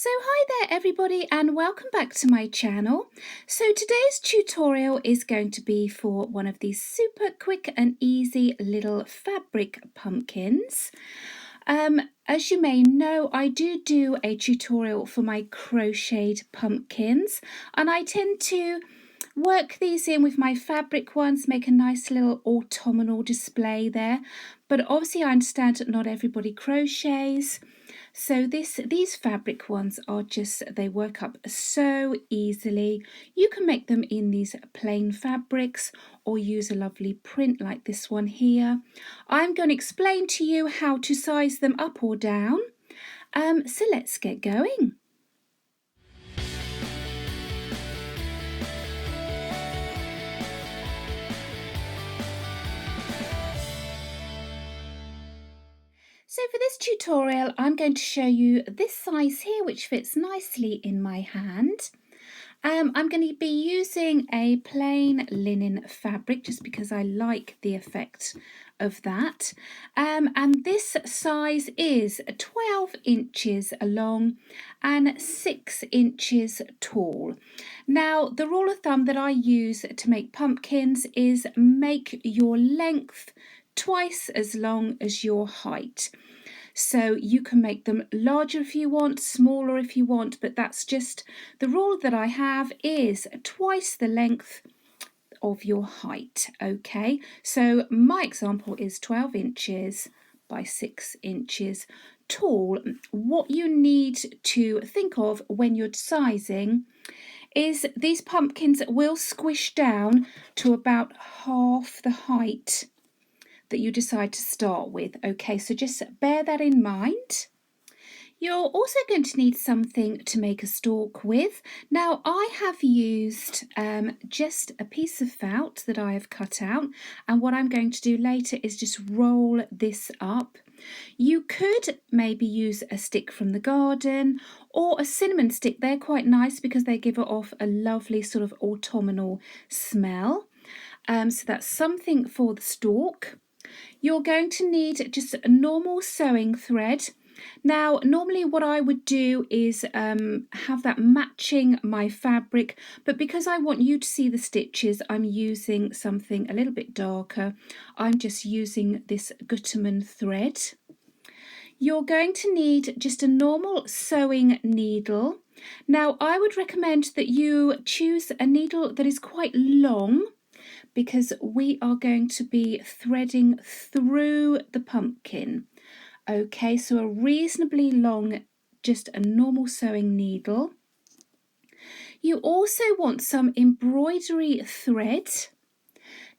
So hi there everybody and welcome back to my channel. So today's tutorial is going to be for one of these super quick and easy little fabric pumpkins. As you may know, I do a tutorial for my crocheted pumpkins, and I tend to work these in with my fabric ones, make a nice little autumnal display there. But obviously I understand that not everybody crochets. So these fabric ones are just, they work up so easily. You can make them in these plain fabrics or use a lovely print like this one here. I'm going to explain to you how to size them up or down. So let's get going. So for this tutorial, I'm going to show you this size here, which fits nicely in my hand. I'm going to be using a plain linen fabric just because I like the effect of that. And this size is 12 inches long and 6 inches tall. Now, the rule of thumb that I use to make pumpkins is make your length twice as long as your height. So you can make them larger if you want, smaller if you want, but that's just the rule that I have is twice the length of your height. Okay, so my example is 12 inches by 6 inches tall. What you need to think of when you're sizing is these pumpkins will squish down to about half the height that you decide to start with. Okay, so just bear that in mind. You're also going to need something to make a stalk with. Now I have used just a piece of felt that I have cut out, and what I'm going to do later is just roll this up. You could maybe use a stick from the garden or a cinnamon stick. They're quite nice because they give it off a lovely sort of autumnal smell. So that's something for the stalk. You're going to need just a normal sewing thread. Now, normally what I would do is have that matching my fabric, but because I want you to see the stitches, I'm using something a little bit darker. I'm just using this Gutermann thread. You're going to need just a normal sewing needle. Now, I would recommend that you choose a needle that is quite long, because we are going to be threading through the pumpkin. Okay, so a reasonably long, just a normal sewing needle. You also want some embroidery thread.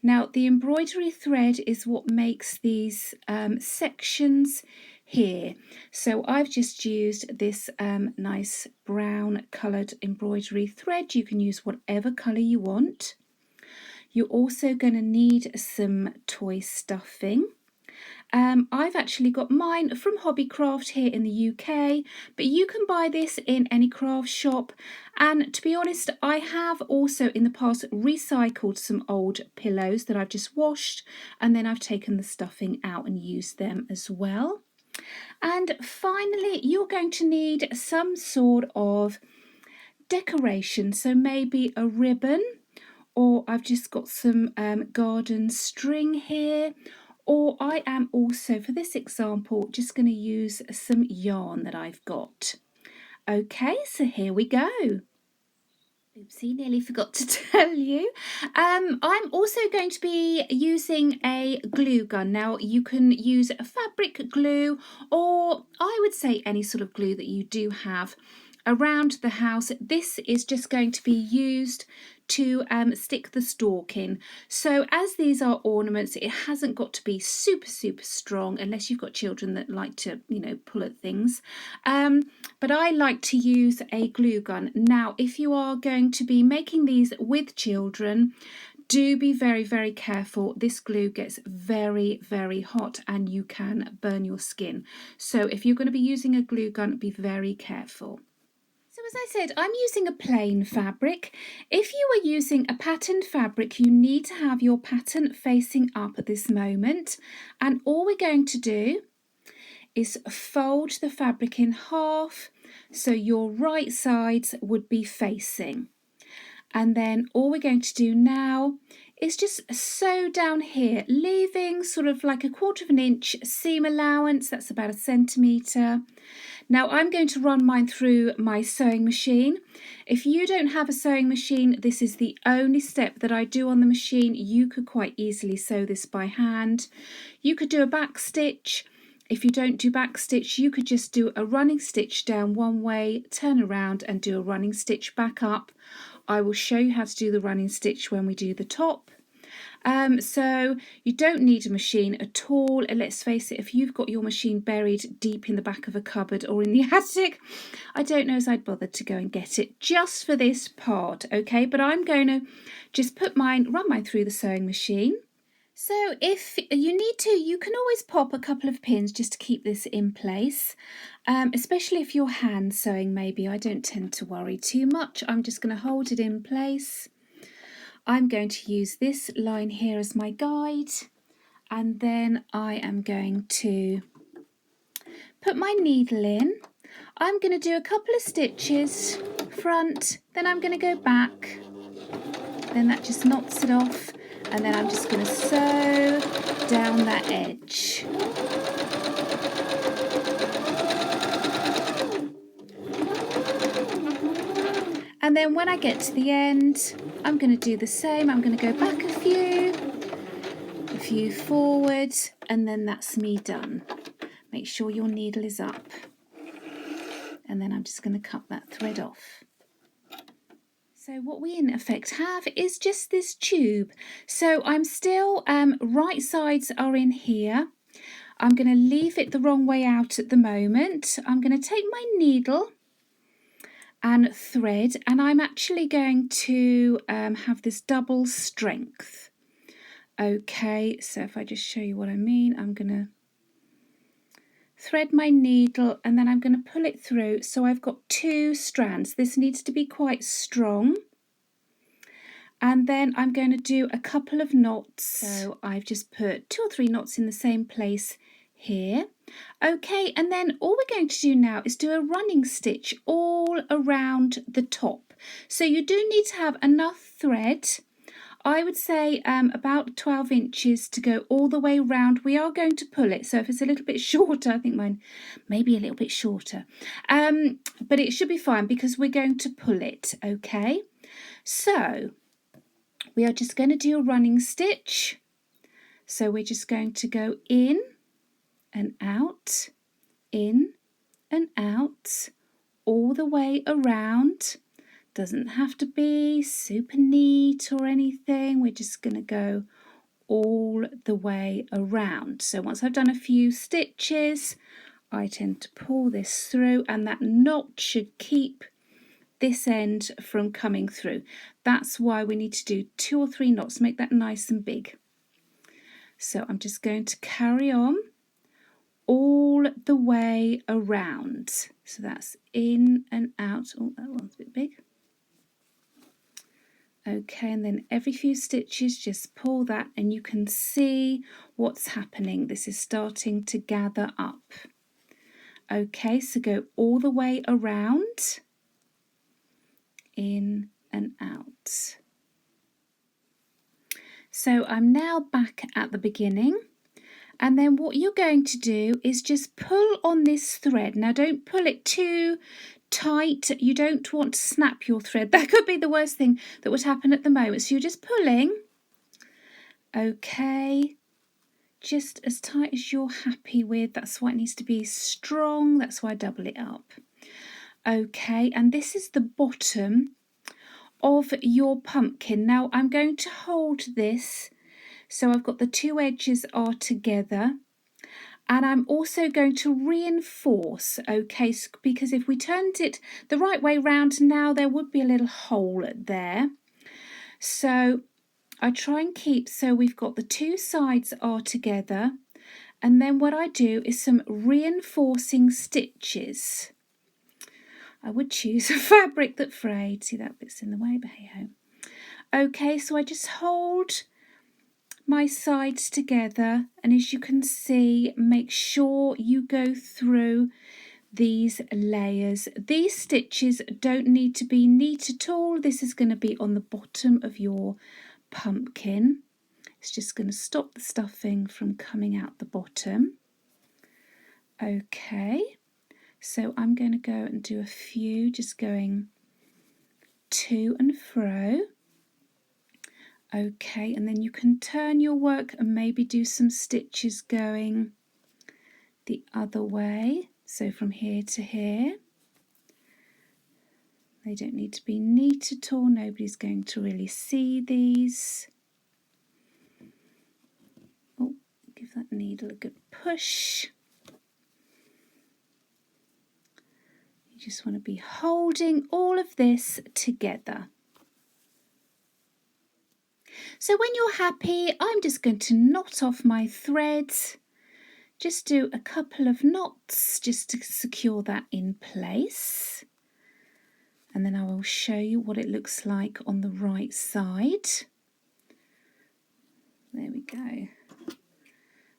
Now, the embroidery thread is what makes these sections here. So I've just used this nice brown coloured embroidery thread. You can use whatever colour you want. You're also going to need some toy stuffing. I've actually got mine from Hobbycraft here in the UK, but you can buy this in any craft shop. And to be honest, I have also in the past recycled some old pillows that I've just washed, and then I've taken the stuffing out and used them as well. And finally, you're going to need some sort of decoration, so maybe a ribbon, or I've just got some garden string here, or I am also, for this example, just going to use some yarn that I've got. Okay, so here we go. Oopsie, nearly forgot to tell you. I'm also going to be using a glue gun. Now you can use a fabric glue, or I would say any sort of glue that you do have around the house. This is just going to be used to stick the stalk in. So as these are ornaments, it hasn't got to be super strong unless you've got children that like to, you know, pull at things. But I like to use a glue gun. Now, if you are going to be making these with children, do be very careful. This glue gets very hot and you can burn your skin. So if you're going to be using a glue gun, be very careful. So as I said, I'm using a plain fabric. If you are using a patterned fabric, you need to have your pattern facing up at this moment. And all we're going to do is fold the fabric in half so your right sides would be facing. And then all we're going to do now is just sew down here, leaving sort of like 1/4 of an inch seam allowance. That's about 1 centimetre. Now I'm going to run mine through my sewing machine. If you don't have a sewing machine, this is the only step that I do on the machine. You could quite easily sew this by hand. You could do a back stitch. If you don't do back stitch, you could just do a running stitch down one way, turn around and do a running stitch back up. I will show you how to do the running stitch when we do the top. So you don't need a machine at all. Let's face it, if you've got your machine buried deep in the back of a cupboard or in the attic, I don't know as I'd bother to go and get it just for this part, okay? But I'm going to just run mine through the sewing machine. So if you need to, you can always pop a couple of pins just to keep this in place, especially if you're hand sewing maybe. I don't tend to worry too much. I'm just going to hold it in place. I'm going to use this line here as my guide, and then I am going to put my needle in. I'm going to do a couple of stitches front, then I'm going to go back, then that just knots it off, and then I'm just going to sew down that edge. And then when I get to the end, I'm going to do the same. I'm going to go back a few forward, and then that's me done. Make sure your needle is up. And then I'm just going to cut that thread off. So what we in effect have is just this tube. So I'm still, right sides are in here. I'm going to leave it the wrong way out at the moment. I'm going to take my needle and thread, and I'm actually going to have this double strength. Okay, so if I just show you what I mean, I'm going to thread my needle and then I'm going to pull it through. So I've got 2 strands. This needs to be quite strong. And then I'm going to do a couple of knots. So I've just put 2 or 3 knots in the same place here. Okay, and then all we're going to do now is do a running stitch all around the top. So you do need to have enough thread. I would say about 12 inches to go all the way round. We are going to pull it, so if it's a little bit shorter, I think mine may be a little bit shorter, but it should be fine because we're going to pull it, okay? So we are just going to do a running stitch. So we're just going to go in and out, in and out, all the way around. Doesn't have to be super neat or anything. We're just going to go all the way around. So once I've done a few stitches, I tend to pull this through, and that knot should keep this end from coming through. That's why we need to do 2 or 3 knots, make that nice and big. So I'm just going to carry on all the way around. So that's in and out. Oh, that one's a bit big. Okay, and then every few stitches just pull that and you can see what's happening. This is starting to gather up. Okay, so go all the way around, in and out. So I'm now back at the beginning, and then what you're going to do is just pull on this thread. Now don't pull it too tight. You don't want to snap your thread. That could be the worst thing that would happen at the moment. So you're just pulling, okay, just as tight as you're happy with. That's why it needs to be strong. That's why I double it up. Okay, and this is the bottom of your pumpkin. Now I'm going to hold this so I've got the 2 edges are together, and I'm also going to reinforce, okay, because if we turned it the right way round now there would be a little hole there. So I try and keep, so we've got the 2 sides are together, and then what I do is some reinforcing stitches. I would choose a fabric that frayed. See, that bit's in the way, but hey ho. Okay, so I just hold my sides together, and as you can see, make sure you go through these layers. These stitches don't need to be neat at all. This is going to be on the bottom of your pumpkin. It's just going to stop the stuffing from coming out the bottom. Okay, so I'm going to go and do a few, just going to and fro. Okay, and then you can turn your work and maybe do some stitches going the other way. So from here to here. They don't need to be neat at all. Nobody's going to really see these. Oh, give that needle a good push. You just want to be holding all of this together. So when you're happy, I'm just going to knot off my threads. Just do a couple of knots just to secure that in place. And then I will show you what it looks like on the right side. There we go.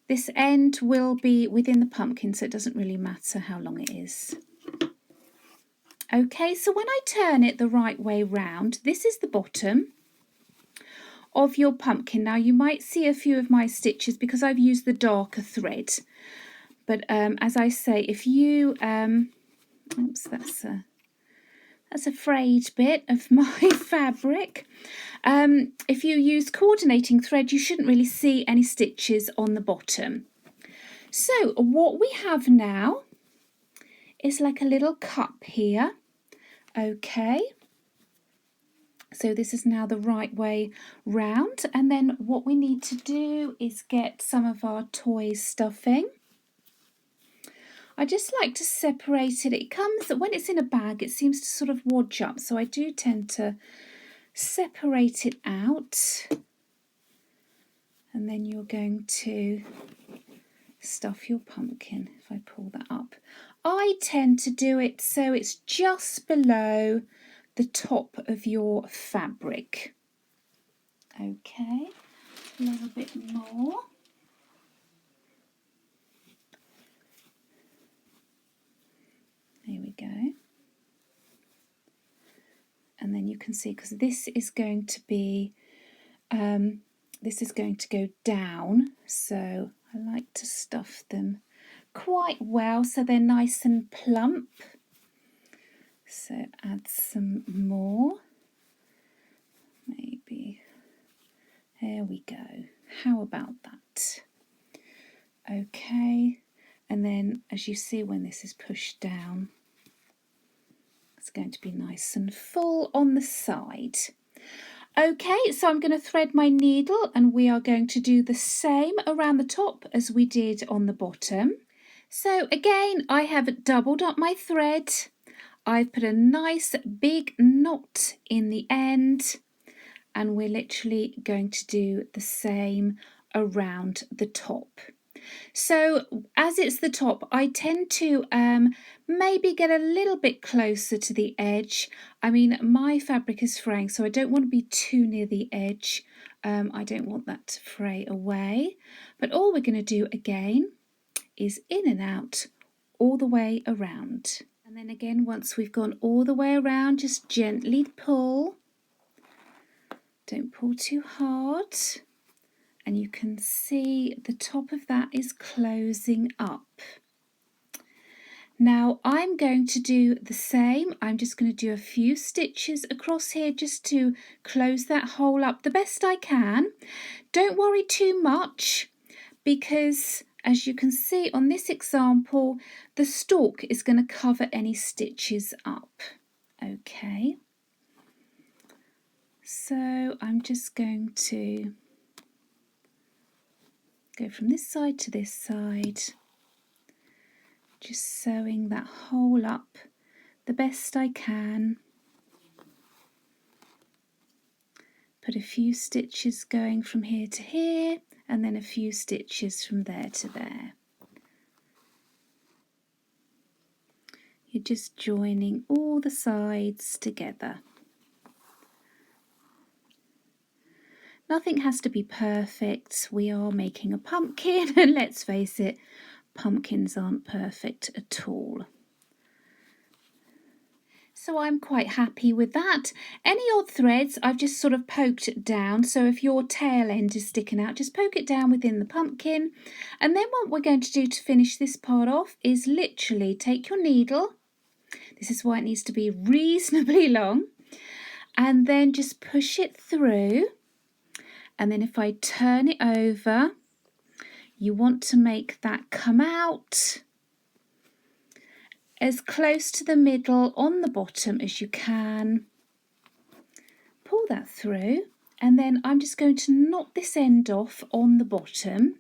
This end will be within the pumpkin, so it doesn't really matter how long it is. Okay, so when I turn it the right way round, this is the bottom of your pumpkin. Now you might see a few of my stitches because I've used the darker thread. But as I say, if you... oops, that's a frayed bit of my fabric. If you use coordinating thread, you shouldn't really see any stitches on the bottom. So what we have now is like a little cup here. Okay, so this is now the right way round, and then what we need to do is get some of our toy stuffing. I just like to separate it. It comes, when it's in a bag, it seems to sort of wodge up, so I do tend to separate it out. And then you're going to stuff your pumpkin. If I pull that up, I tend to do it so it's just below the top of your fabric. Okay, a little bit more. There we go. And then you can see, because this is going to be, this is going to go down, so I like to stuff them quite well so they're nice and plump. So add some more, maybe. There we go. How about that? Okay, and then as you see, when this is pushed down, it's going to be nice and full on the side. Okay, so I'm going to thread my needle, and we are going to do the same around the top as we did on the bottom. So again, I have doubled up my thread. I've put a nice big knot in the end, and we're literally going to do the same around the top. So as it's the top, I tend to maybe get a little bit closer to the edge. I mean, my fabric is fraying, so I don't want to be too near the edge. I don't want that to fray away. But all we're going to do again is in and out all the way around. And then again, once we've gone all the way around, just gently pull. Don't pull too hard. And you can see the top of that is closing up. Now I'm going to do the same. I'm just going to do a few stitches across here just to close that hole up the best I can. Don't worry too much, because as you can see on this example, the stalk is going to cover any stitches up. Okay, so I'm just going to go from this side to this side, just sewing that hole up the best I can. Put a few stitches going from here to here, and then a few stitches from there to there. You're just joining all the sides together. Nothing has to be perfect. We are making a pumpkin, and let's face it, pumpkins aren't perfect at all. So I'm quite happy with that. Any odd threads, I've just sort of poked it down. So if your tail end is sticking out, just poke it down within the pumpkin. And then what we're going to do to finish this part off is literally take your needle. This is why it needs to be reasonably long. And then just push it through. And then if I turn it over, you want to make that come out as close to the middle on the bottom as you can. Pull that through, and then I'm just going to knot this end off on the bottom.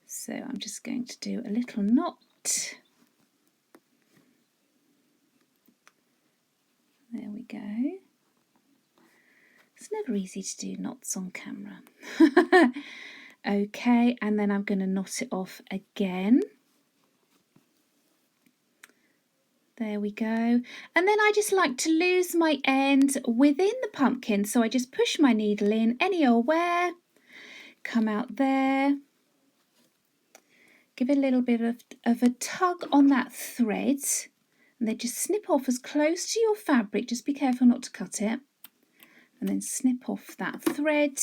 So I'm just going to do a little knot. There we go. It's never easy to do knots on camera. Okay, and then I'm going to knot it off again. There we go. And then I just like to lose my end within the pumpkin. So I just push my needle in any old where, come out there, give it a little bit of a tug on that thread, and then just snip off as close to your fabric. Just be careful not to cut it. And then snip off that thread,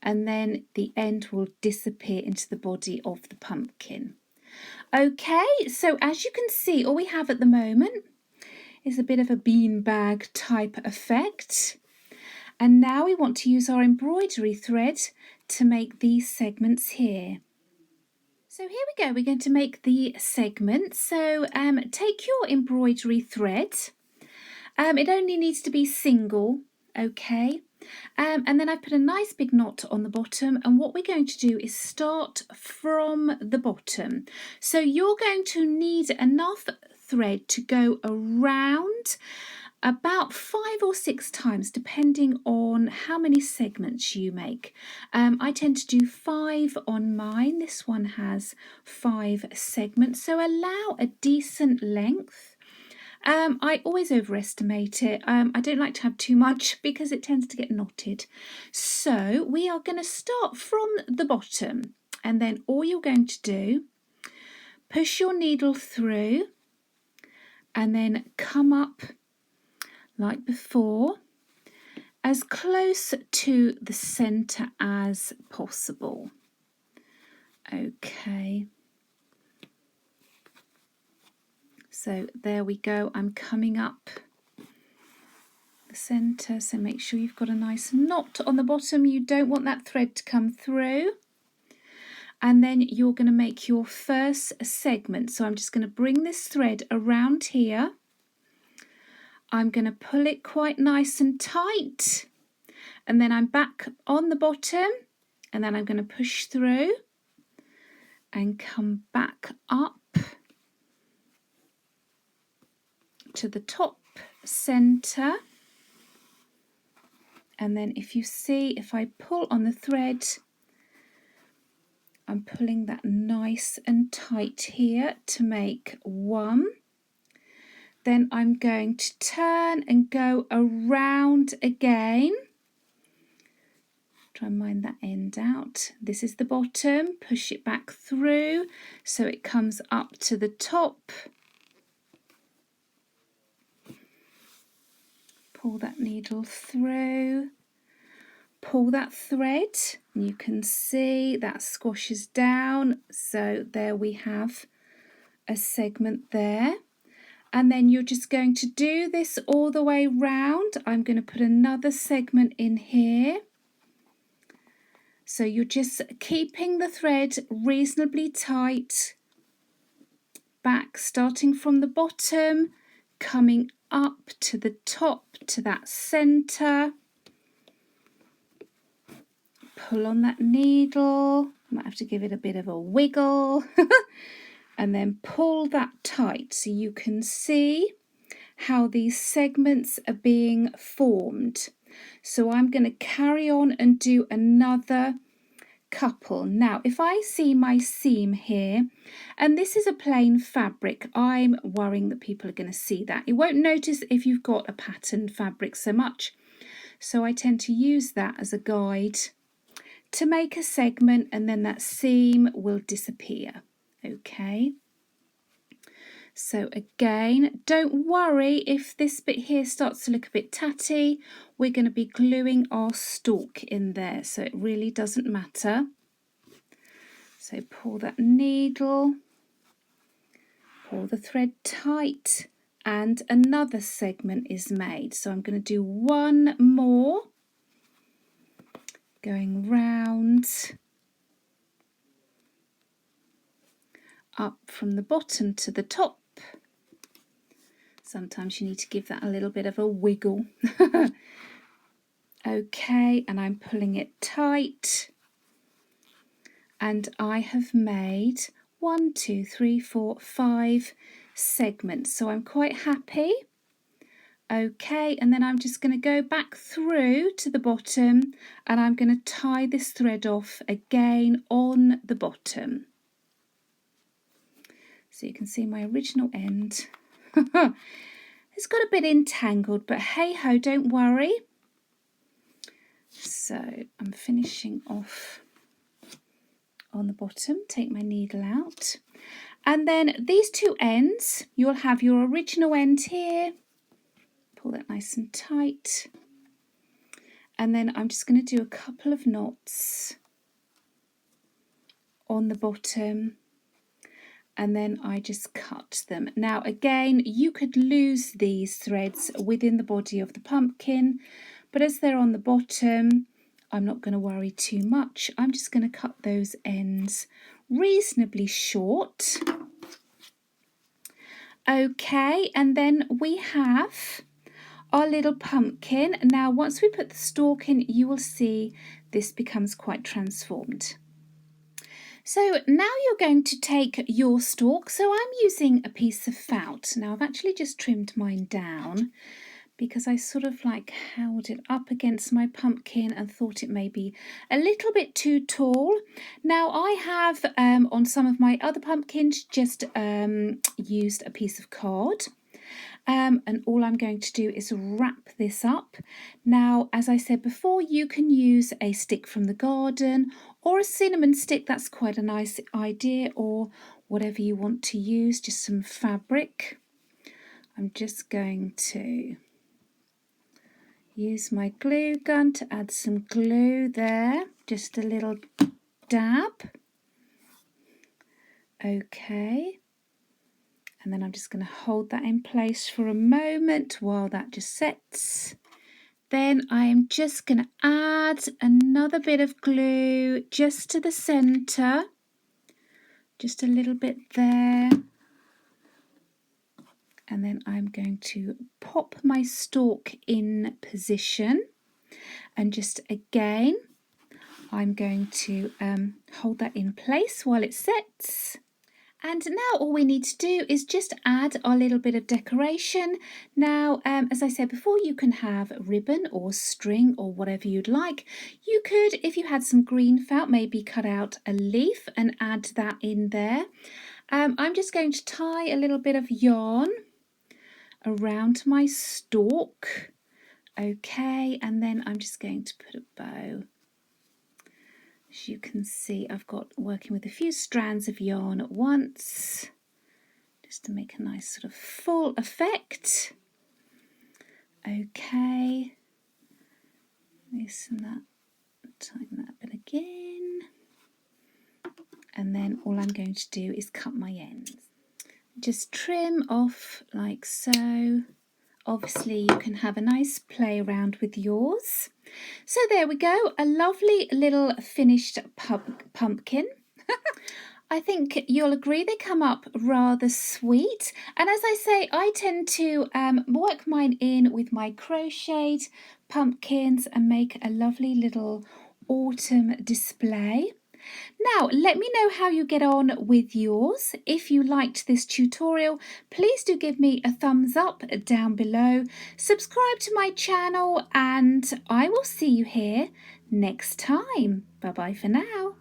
and then the end will disappear into the body of the pumpkin. Okay, so as you can see, all we have at the moment is a bit of a beanbag type effect. And now we want to use our embroidery thread to make these segments here. So here we go, we're going to make the segments. So take your embroidery thread. It only needs to be single, okay? And then I put a nice big knot on the bottom, and what we're going to do is start from the bottom. So you're going to need enough thread to go around about 5 or 6 times, depending on how many segments you make. I tend to do 5 on mine. This one has 5 segments, so allow a decent length. I always overestimate it. I don't like to have too much because it tends to get knotted. So we are going to start from the bottom, and then all you're going to do, push your needle through and then come up like before, as close to the centre as possible. Okay. So there we go, I'm coming up the centre, so make sure you've got a nice knot on the bottom. You don't want that thread to come through. And then you're going to make your first segment. So I'm just going to bring this thread around here. I'm going to pull it quite nice and tight. And then I'm back on the bottom, and then I'm going to push through and come back up to the top centre. And then if you see, if I pull on the thread, I'm pulling that nice and tight here to make 1. Then I'm going to turn and go around again. Try and mine that end out. This is the bottom, push it back through so it comes up to the top. Pull that needle through, pull that thread, and you can see that squashes down. So there we have a segment there. And then you're just going to do this all the way round. I'm going to put another segment in here. So you're just keeping the thread reasonably tight, back, starting from the bottom, coming up to the top to that centre. Pull on that needle, might have to give it a bit of a wiggle, and then pull that tight so you can see how these segments are being formed. So I'm going to carry on and do another couple. Now, if I see my seam here, and this is a plain fabric, I'm worrying that people are going to see that. You won't notice if you've got a patterned fabric so much. so I tend to use that as a guide to make a segment, and then that seam will disappear. Okay, so again, don't worry if this bit here starts to look a bit tatty. We're going to be gluing our stalk in there, so it really doesn't matter. So pull that needle, pull the thread tight, and another segment is made. So I'm going to do one more, going round, up from the bottom to the top. Sometimes you need to give that a little bit of a wiggle. Okay, and I'm pulling it tight. And I have made 1, 2, 3, 4, 5 segments. So I'm quite happy. Okay, and then I'm just going to go back through to the bottom, and I'm going to tie this thread off again on the bottom. So you can see my original end. It's got a bit entangled, but hey ho, don't worry. So I'm finishing off on the bottom, take my needle out, and then these two ends, you'll have your original end here, pull that nice and tight, and then I'm just going to do a couple of knots on the bottom, and then I just cut them. Now again, you could lose these threads within the body of the pumpkin, but as they're on the bottom, I'm not going to worry too much. I'm just going to cut those ends reasonably short. Okay, and then we have our little pumpkin. Now once we put the stalk in, you will see this becomes quite transformed. So now you're going to take your stalk. So I'm using a piece of felt. Now I've actually just trimmed mine down because I sort of like held it up against my pumpkin and thought it may be a little bit too tall. Now I have on some of my other pumpkins just used a piece of card. And all I'm going to do is wrap this up. Now, as I said before, you can use a stick from the garden or a cinnamon stick. That's quite a nice idea, or whatever you want to use, just some fabric. I'm just going to use my glue gun to add some glue there, just a little dab. Okay, and then I'm just going to hold that in place for a moment while that just sets. Then I am just going to add another bit of glue just to the centre, just a little bit there. And then I'm going to pop my stalk in position, and just again I'm going to hold that in place while it sets. And now all we need to do is just add our little bit of decoration. Now, as I said before, you can have ribbon or string or whatever you'd like. You could, if you had some green felt, maybe cut out a leaf and add that in there. I'm just going to tie a little bit of yarn around my stalk. Okay, and then I'm just going to put a bow. As you can see, I've got working with a few strands of yarn at once, just to make a nice sort of full effect. Okay, loosen that, tighten that bit again, and then all I'm going to do is cut my ends. Just trim off like so. Obviously you can have a nice play around with yours. So there we go, a lovely little finished pumpkin. I think you'll agree they come up rather sweet, and as I say, I tend to work mine in with my crocheted pumpkins and make a lovely little autumn display. Now, let me know how you get on with yours. If you liked this tutorial, please do give me a thumbs up down below. Subscribe to my channel, and I will see you here next time. Bye bye for now.